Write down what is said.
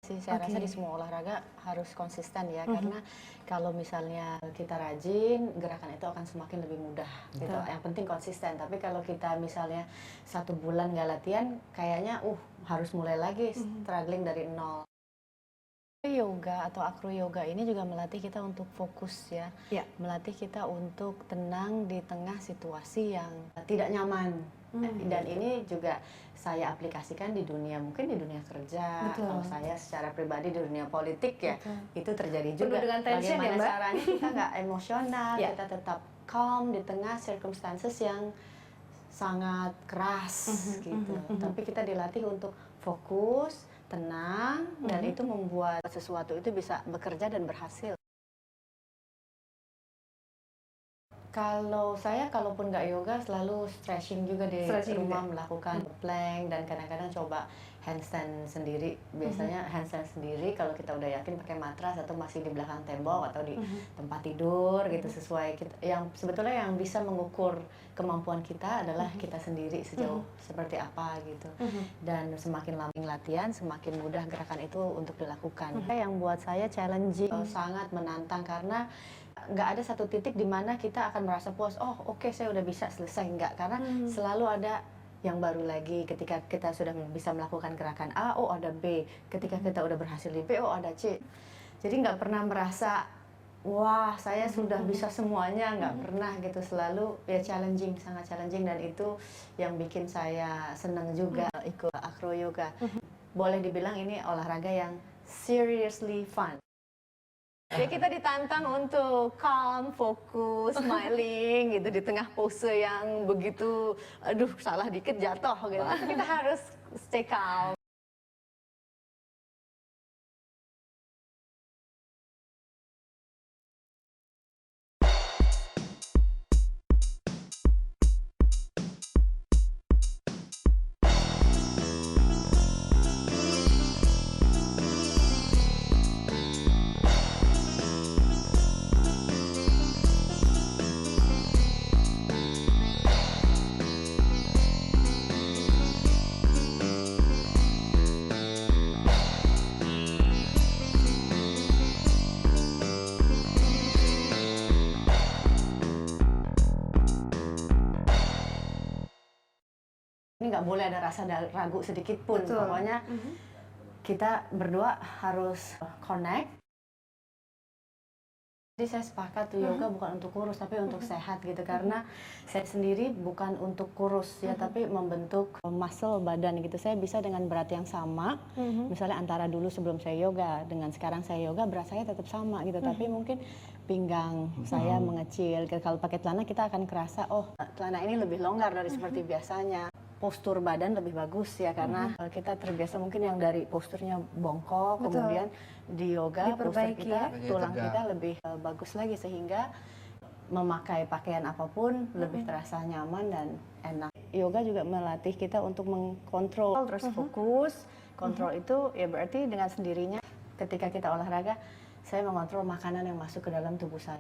Saya rasa di semua olahraga harus konsisten ya, karena kalau misalnya kita rajin, gerakan itu akan semakin lebih mudah gitu. Yang penting konsisten. Tapi kalau kita misalnya 1 bulan nggak latihan, kayaknya harus mulai lagi struggling dari nol. Yoga atau acro yoga ini juga melatih kita untuk fokus ya, melatih kita untuk tenang di tengah situasi yang tidak nyaman. Dan ini juga saya aplikasikan di dunia, mungkin di dunia kerja. Kalau saya secara pribadi di dunia politik ya, itu terjadi juga. Dengan tension, bagaimana ya, Mbak? caranya kita nggak emosional, kita tetap calm di tengah circumstances yang sangat keras gitu. Tapi kita dilatih untuk fokus, tenang, dan itu membuat sesuatu itu bisa bekerja dan berhasil. Kalau saya, kalaupun nggak yoga, selalu stretching juga di rumah, melakukan plank, dan kadang-kadang coba handstand sendiri. Biasanya handstand sendiri kalau kita udah yakin pakai matras atau masih di belakang tembok atau di tempat tidur gitu, sesuai kita. Yang sebetulnya yang bisa mengukur kemampuan kita adalah kita sendiri sejauh seperti apa gitu. Dan semakin lama latihan, semakin mudah gerakan itu untuk dilakukan. Yang buat saya challenging, sangat menantang, karena nggak ada satu titik di mana kita akan merasa puas, oke, saya udah bisa selesai. Nggak, karena selalu ada yang baru lagi. Ketika kita sudah bisa melakukan gerakan A, ada B. Ketika kita udah berhasil di B, ada C. Jadi nggak pernah merasa, wah, saya sudah bisa semuanya. Nggak pernah gitu. Selalu ya challenging, sangat challenging, dan itu yang bikin saya senang juga ikut acro yoga. Boleh dibilang ini olahraga yang seriously fun. Ya, kita ditantang untuk calm, fokus, smiling gitu di tengah pose yang begitu, aduh, salah dikit jatuh gitu. Kita harus stay calm. Ini nggak boleh ada rasa ragu sedikit pun. Pokoknya kita berdua harus connect. Jadi saya sepakat yoga bukan untuk kurus, tapi untuk sehat gitu. Karena saya sendiri bukan untuk kurus ya, tapi membentuk muscle badan gitu. Saya bisa dengan berat yang sama, misalnya antara dulu sebelum saya yoga dengan sekarang saya yoga, berat saya tetap sama gitu. Tapi mungkin pinggang saya mengecil. Kalau pakai celana kita akan kerasa, celana ini lebih longgar dari seperti biasanya. Postur badan lebih bagus ya, karena kita terbiasa mungkin yang dari posturnya bongkok, kemudian di yoga postur kita, tulang kita lebih bagus lagi, sehingga memakai pakaian apapun lebih terasa nyaman dan enak. Yoga juga melatih kita untuk mengkontrol, terus fokus. Kontrol itu ya berarti dengan sendirinya ketika kita olahraga, saya mengontrol makanan yang masuk ke dalam tubuh saya.